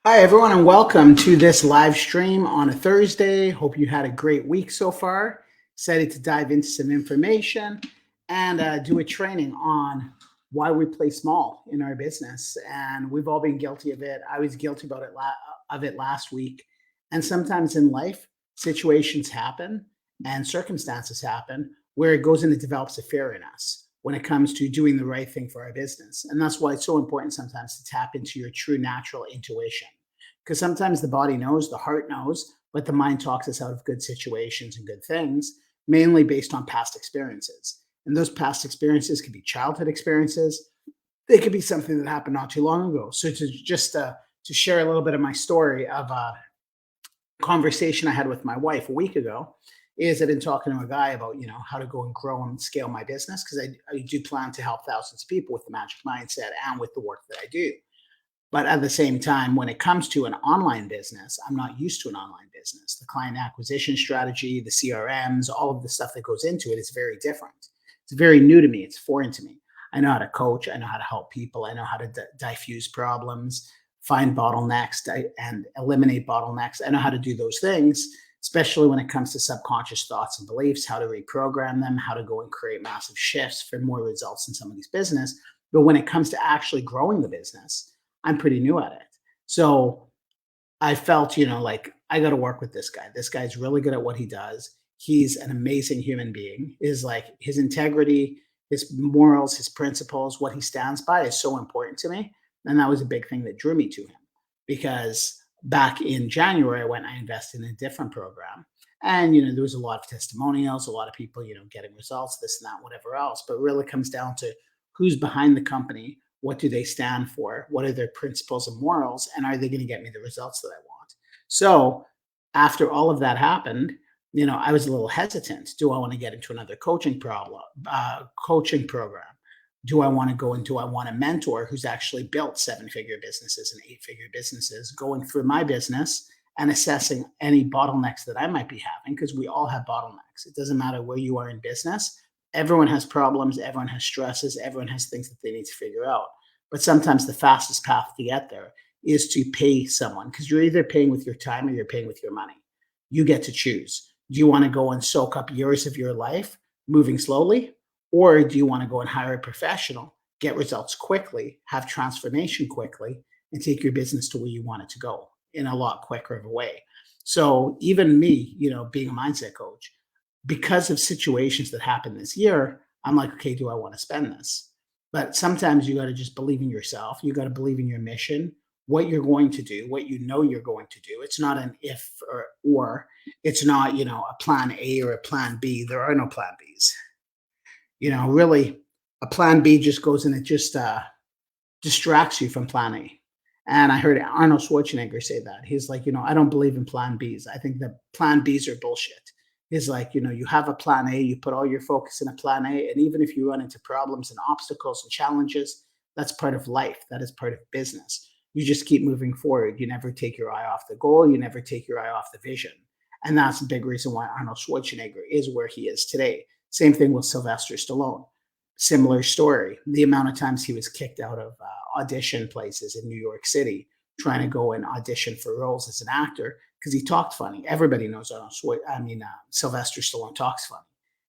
Hi, everyone, and welcome to this live stream on a Thursday. Hope you had a great week so far. Excited to dive into some information and do a training on why we play small in our business. And we've all been guilty of it. I was guilty of it last week. And sometimes in life, situations happen and circumstances happen where it goes and it develops a fear in us when it comes to doing the right thing for our business. And that's why it's so important sometimes to tap into your true natural intuition, because sometimes the body knows, the heart knows, but the mind talks us out of good situations and good things, mainly based on past experiences. And those past experiences could be childhood experiences. They could be something that happened not too long ago. So to share a little bit of my story of a conversation I had with my wife a week ago, is I've been talking to a guy about how to go and grow and scale my business, because I do plan to help thousands of people with the magic mindset and with the work that I do. But at the same time, when it comes to an online business, I'm not used to an online business. The client acquisition strategy, the CRMs, all of the stuff that goes into it is very different. It's very new to me. It's foreign to me. I know how to coach. I know how to help people. I know how to diffuse problems, find bottlenecks, and eliminate bottlenecks. I know how to do those things, especially when it comes to subconscious thoughts and beliefs, how to reprogram them, how to go and create massive shifts for more results in somebody's business. But when it comes to actually growing the business, I'm pretty new at it. So I felt, like I got to work with this guy. This guy's really good at what he does. He's an amazing human being. Is like his integrity, his morals, his principles, what he stands by is so important to me. And that was a big thing that drew me to him, because back in January, I invested in a different program. And, there was a lot of testimonials, a lot of people, getting results, this and that, whatever else. But it really comes down to who's behind the company, what do they stand for, what are their principles and morals, and are they going to get me the results that I want? So after all of that happened, I was a little hesitant. Do I want to get into another coaching program? Do I want to go and do I want a mentor who's actually built seven-figure businesses and eight-figure businesses, going through my business and assessing any bottlenecks that I might be having? Because we all have bottlenecks. It doesn't matter where you are in business. Everyone has problems, everyone has stresses, everyone has things that they need to figure out. But sometimes the fastest path to get there is to pay someone, because you're either paying with your time or you're paying with your money. You get to choose. Do you want to go and soak up years of your life moving slowly? Or do you want to go and hire a professional, get results quickly, have transformation quickly, and take your business to where you want it to go in a lot quicker of a way? So even me, being a mindset coach, because of situations that happened this year, I'm like, okay, do I want to spend this? But sometimes you got to just believe in yourself. You got to believe in your mission, what you're going to do, what you're going to do. It's not an if or it's not, a plan A or a plan B. There are no plan Bs. Really, a plan B just goes and it just distracts you from plan A. And I heard Arnold Schwarzenegger say that. He's like, I don't believe in plan Bs. I think that plan Bs are bullshit. He's like, you have a plan A, you put all your focus in a plan A. And even if you run into problems and obstacles and challenges, that's part of life. That is part of business. You just keep moving forward. You never take your eye off the goal. You never take your eye off the vision. And that's a big reason why Arnold Schwarzenegger is where he is today. Same thing with Sylvester Stallone. Similar story. The amount of times he was kicked out of audition places in New York City trying to go and audition for roles as an actor because he talked funny. Everybody knows Sylvester Stallone talks funny.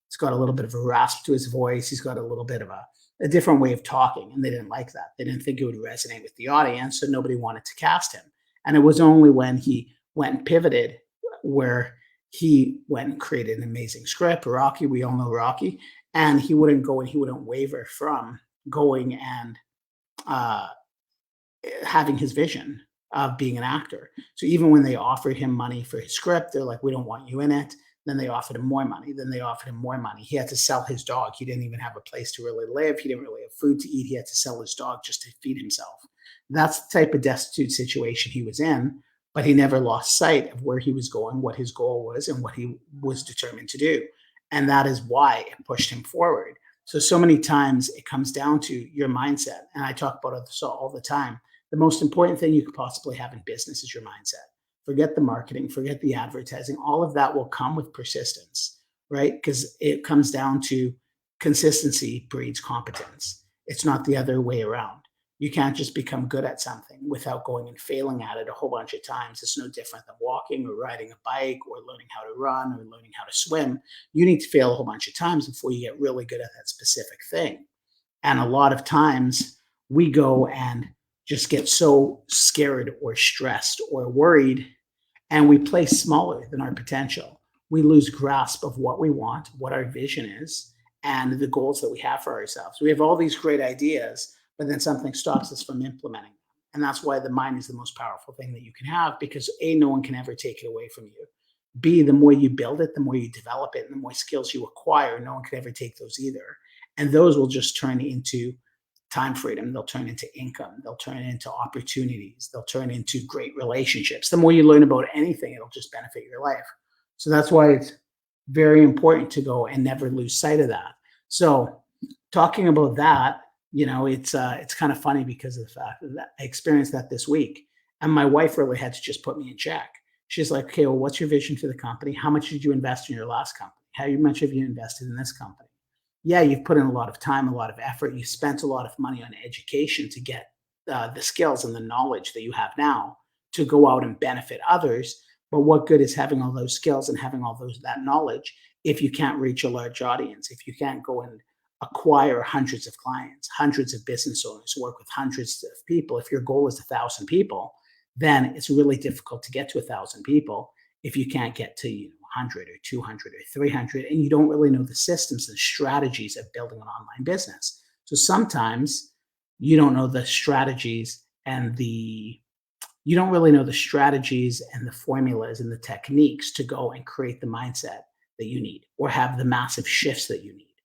He's got a little bit of a rasp to his voice. He's got a little bit of a different way of talking, and they didn't like that. They didn't think it would resonate with the audience, so nobody wanted to cast him. And it was only when he went and pivoted where he went and created an amazing script, Rocky. We all know Rocky. And he wouldn't go and he wouldn't waver from going and uh, having his vision of being an actor. So even when they offered him money for his script, they're like, we don't want you in it. Then they offered him more money. Then they offered him more money. He had to sell his dog. He didn't even have a place to really live. He didn't really have food to eat. He had to sell his dog just to feed himself. That's the type of destitute situation he was in, but he never lost sight of where he was going, what his goal was, and what he was determined to do. And that is why it pushed him forward. So many times it comes down to your mindset. And I talk about it all the time. The most important thing you could possibly have in business is your mindset. Forget the marketing, forget the advertising. All of that will come with persistence, right? Because it comes down to consistency breeds competence. It's not the other way around. You can't just become good at something without going and failing at it a whole bunch of times. It's no different than walking or riding a bike or learning how to run or learning how to swim. You need to fail a whole bunch of times before you get really good at that specific thing. And a lot of times we go and just get so scared or stressed or worried, and we play smaller than our potential. We lose grasp of what we want, what our vision is, and the goals that we have for ourselves. We have all these great ideas, but then something stops us from implementing them. And that's why the mind is the most powerful thing that you can have, because A, no one can ever take it away from you. B, the more you build it, the more you develop it, and the more skills you acquire, no one can ever take those either. And those will just turn into time freedom. They'll turn into income. They'll turn into opportunities. They'll turn into great relationships. The more you learn about anything, it'll just benefit your life. So that's why it's very important to go and never lose sight of that. So talking about that, it's kind of funny because of the fact that I experienced that this week, and my wife really had to just put me in check. She's like, "Okay, well, what's your vision for the company? How much did you invest in your last company? How much have you invested in this company? Yeah, you've put in a lot of time, a lot of effort. You spent a lot of money on education to get the skills and the knowledge that you have now to go out and benefit others. But what good is having all those skills and having all that knowledge if you can't reach a large audience, if you can't go and acquire hundreds of clients, hundreds of business owners, work with hundreds of people? If your goal is 1,000 people, then it's really difficult to get to 1,000 people if you can't get to 100 or 200 or 300, and you don't really know the systems and strategies of building an online business. So sometimes you don't know the strategies and you don't really know the strategies and the formulas and the techniques to go and create the mindset that you need or have the massive shifts that you need.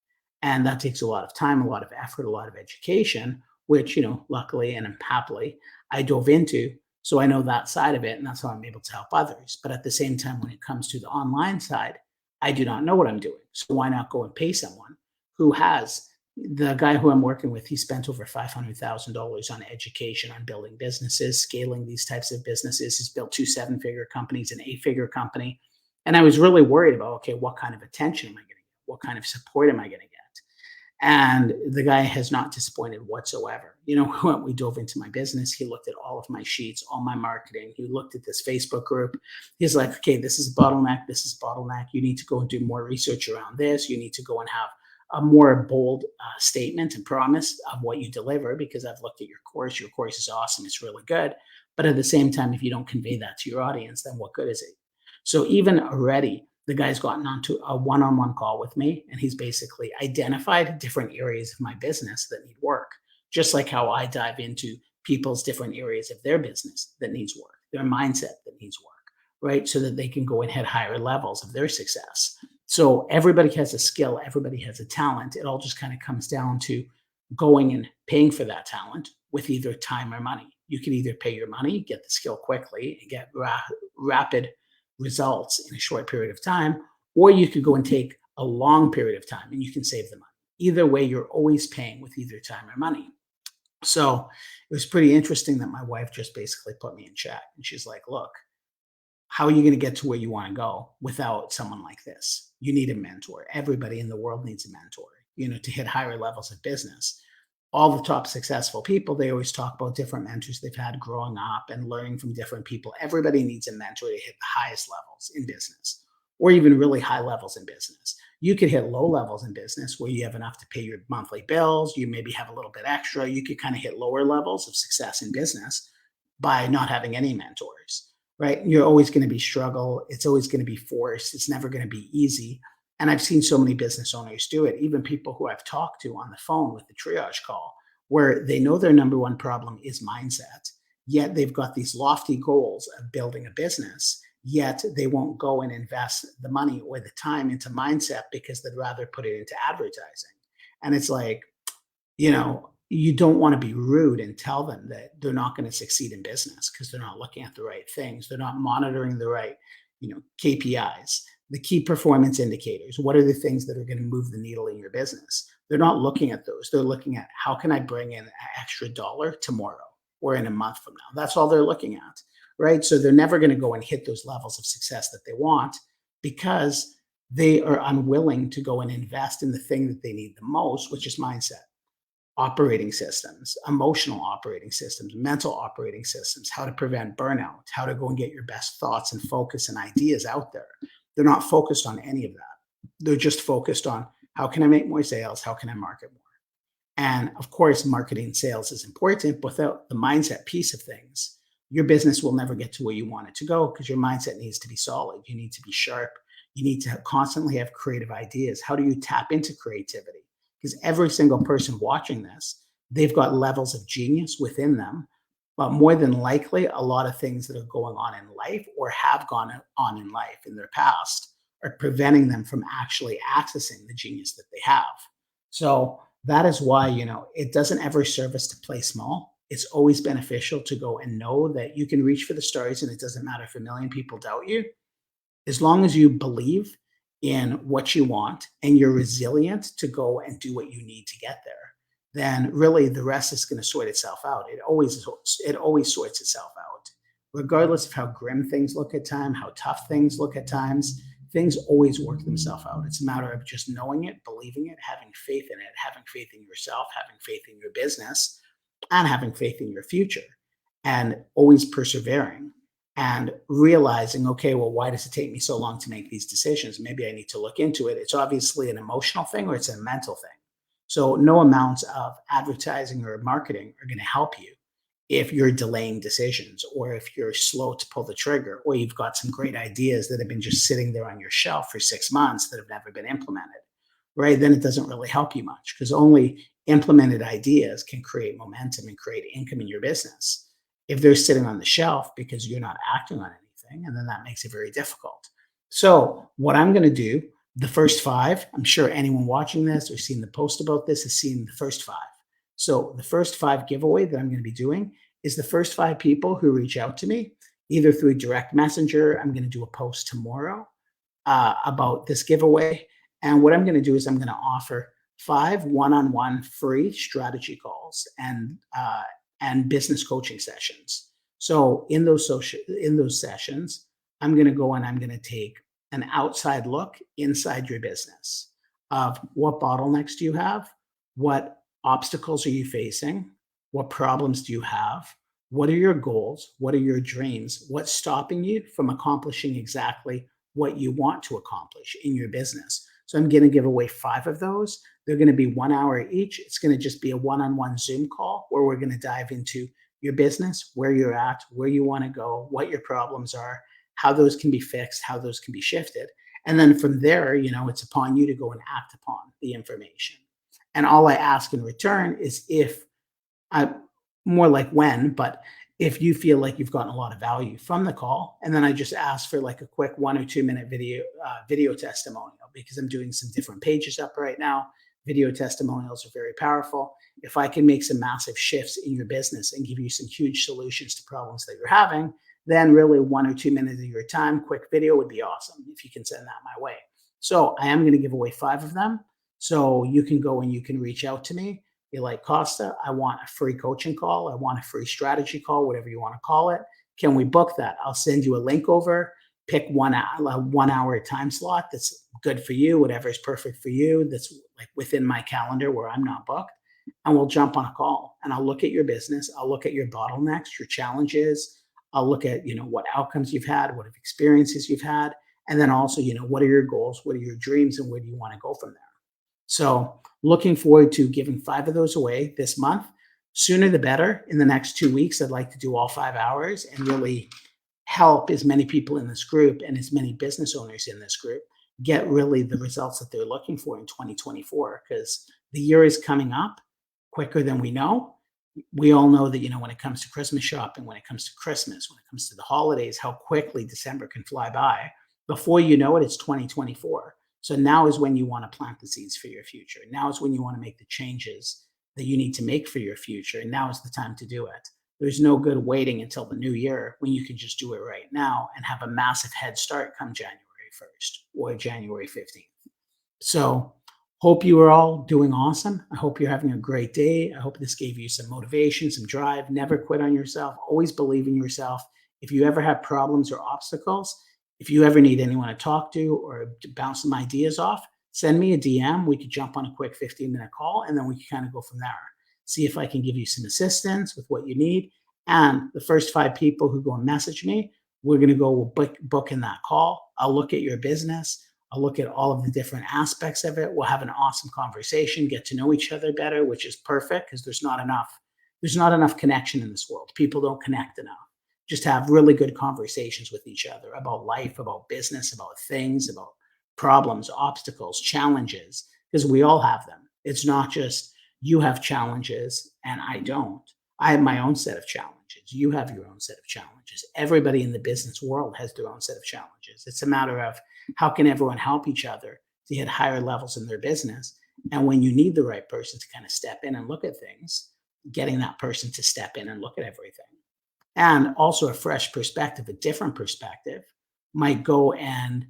And that takes a lot of time, a lot of effort, a lot of education, which, luckily and happily I dove into. So I know that side of it, and that's how I'm able to help others. But at the same time, when it comes to the online side, I do not know what I'm doing. So why not go and pay someone who has? The guy who I'm working with, he spent over $500,000 on education, on building businesses, scaling these types of businesses. He's built two seven-figure companies, an eight-figure company. And I was really worried about, okay, what kind of attention am I going to get? What kind of support am I going to get? And the guy has not disappointed whatsoever. When we dove into my business, he looked at all of my sheets, all my marketing. He looked at this Facebook group. He's like, okay, this is a bottleneck. This is a bottleneck. You need to go and do more research around this. You need to go and have a more bold statement and promise of what you deliver, because I've looked at your course. Your course is awesome. It's really good. But at the same time, if you don't convey that to your audience, then what good is it? So even already, the guy's gotten onto a one-on-one call with me, and he's basically identified different areas of my business that need work, just like how I dive into people's different areas of their business that needs work, their mindset that needs work, right? So that they can go and hit higher levels of their success. So everybody has a skill, everybody has a talent. It all just kind of comes down to going and paying for that talent with either time or money. You can either pay your money, get the skill quickly, and get rapid results in a short period of time, or you could go and take a long period of time and you can save the money. Either way, you're always paying with either time or money. So it was pretty interesting that my wife just basically put me in check. And she's like, look, how are you going to get to where you want to go without someone like this? You need a mentor. Everybody in the world needs a mentor, to hit higher levels of business. All the top successful people, they always talk about different mentors they've had growing up and learning from different people. Everybody needs a mentor to hit the highest levels in business, or even really high levels in business. You could hit low levels in business where you have enough to pay your monthly bills. You maybe have a little bit extra. You could kind of hit lower levels of success in business by not having any mentors, right? You're always going to be struggle. It's always going to be forced. It's never going to be easy. And I've seen so many business owners do it, even people who I've talked to on the phone with the triage call, where they know their number one problem is mindset, yet they've got these lofty goals of building a business, yet they won't go and invest the money or the time into mindset because they'd rather put it into advertising. And it's like, you don't want to be rude and tell them that they're not going to succeed in business because they're not looking at the right things. They're not monitoring the right, KPIs, the key performance indicators. What are the things that are going to move the needle in your business? They're not looking at those. They're looking at, how can I bring in an extra dollar tomorrow or in a month from now? That's all they're looking at, right? So they're never going to go and hit those levels of success that they want because they are unwilling to go and invest in the thing that they need the most, which is mindset. operating systems, emotional operating systems, mental operating systems, how to prevent burnout, how to go and get your best thoughts and focus and ideas out there. They're not focused on any of that. They're just focused on how can I make more sales? How can I market more? And of course, marketing and sales is important, but without the mindset piece of things, your business will never get to where you want it to go because your mindset needs to be solid. You need to be sharp. You need to constantly have creative ideas. How do you tap into creativity? Because every single person watching this, they've got levels of genius within them. But more than likely, a lot of things that are going on in life or have gone on in life in their past are preventing them from actually accessing the genius that they have. So that is why, it doesn't ever serve us to play small. It's always beneficial to go and know that you can reach for the stars and it doesn't matter if a million people doubt you. As long as you believe in what you want and you're resilient to go and do what you need to get there, then really the rest is going to sort itself out. It always sorts itself out. Regardless of how grim things look at times, how tough things look at times, things always work themselves out. It's a matter of just knowing it, believing it, having faith in it, having faith in yourself, having faith in your business, and having faith in your future, and always persevering and realizing, okay, well, why does it take me so long to make these decisions? Maybe I need to look into it. It's obviously an emotional thing or it's a mental thing. So no amounts of advertising or marketing are going to help you if you're delaying decisions or if you're slow to pull the trigger or you've got some great ideas that have been just sitting there on your shelf for 6 months that have never been implemented, right? Then it doesn't really help you much because only implemented ideas can create momentum and create income in your business. If they're sitting on the shelf because you're not acting on anything, and then that makes it very difficult. So, what I'm going to do, the first five, I'm sure anyone watching this or seeing the post about this has seen the first five. So, the first five giveaway that I'm going to be doing is the first five people who reach out to me, either through direct messenger. I'm going to do a post tomorrow about this giveaway. And what I'm going to do is I'm going to offer five one-on-one free strategy calls and business coaching sessions. So in those sessions, I'm going to go and I'm going to take an outside look inside your business of what bottlenecks do you have, what obstacles are you facing, what problems do you have, what are your goals, what are your dreams, what's stopping you from accomplishing exactly what you want to accomplish in your business. So I'm going to give away five of those. They're going to be 1 hour each. It's going to just be a one-on-one Zoom call where we're going to dive into your business, where you're at, where you want to go, what your problems are, how those can be fixed, how those can be shifted. And then from there, it's upon you to go and act upon the information. And all I ask in return is if I more like when, but if you feel like you've gotten a lot of value from the call, and then I just ask for like a quick 1 or 2 minute video testimonial because I'm doing some different pages up right now. Video testimonials are very powerful. If I can make some massive shifts in your business and give you some huge solutions to problems that you're having, then really 1 or 2 minutes of your time, quick video would be awesome if you can send that my way. So I am going to give away five of them. So you can go and you can reach out to me. Be like, Costa, I want a free coaching call. I want a free strategy call, whatever you want to call it. Can we book that? I'll send you a link over. Pick a 1 hour time slot that's good for you, whatever is perfect for you, that's like within my calendar where I'm not booked. And we'll jump on a call and I'll look at your business. I'll look at your bottlenecks, your challenges. I'll look at, what outcomes you've had, what experiences you've had. And then also, what are your goals? What are your dreams? And where do you want to go from there? So looking forward to giving five of those away this month. Sooner the better. In the next 2 weeks, I'd like to do all 5 hours and really help as many people in this group and as many business owners in this group get really the results that they're looking for in 2024 because the year is coming up quicker than we know. We all know that, when it comes to Christmas shopping, when it comes to Christmas, when it comes to the holidays, how quickly December can fly by. Before you know it, it's 2024. So now is when you want to plant the seeds for your future. Now is when you want to make the changes that you need to make for your future. And now is the time to do it. There's no good waiting until the new year when you can just do it right now and have a massive head start come January 1st or January 15th. So hope you are all doing awesome. I hope you're having a great day. I hope this gave you some motivation, some drive. Never quit on yourself. Always believe in yourself. If you ever have problems or obstacles, if you ever need anyone to talk to or to bounce some ideas off, send me a DM. We could jump on a quick 15-minute call and then we can kind of go from there. see if I can give you some assistance with what you need. And the first 5 people who go and message me, we're going to go, we'll book in that call. I'll look at your business. I'll look at all of the different aspects of it. We'll have an awesome conversation, get to know each other better, which is perfect because there's not enough connection in this world. People don't connect enough. Just have really good conversations with each other about life, about business, about things, about problems, obstacles, challenges, because we all have them. It's not just you have challenges and I don't. I have my own set of challenges. You have your own set of challenges. Everybody in the business world has their own set of challenges. It's a matter of how can everyone help each other to hit higher levels in their business. And when you need the right person to kind of step in and look at things, getting that person to step in and look at everything. And also a fresh perspective, a different perspective might go and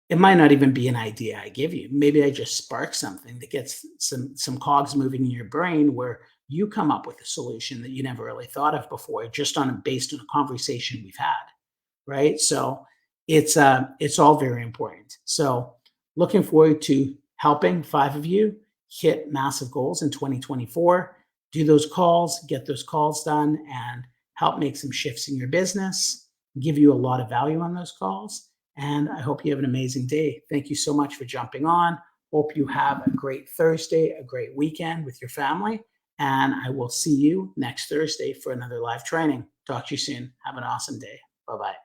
it might not even be an idea I give you. Maybe I just spark something that gets some cogs moving in your brain where you come up with a solution that you never really thought of before, just on based on a conversation we've had, right? So it's all very important. So looking forward to helping 5 of you hit massive goals in 2024. Do those calls, get those calls done, and help make some shifts in your business. Give you a lot of value on those calls. And I hope you have an amazing day. Thank you so much for jumping on. Hope you have a great Thursday, a great weekend with your family. And I will see you next Thursday for another live training. Talk to you soon. Have an awesome day. Bye bye.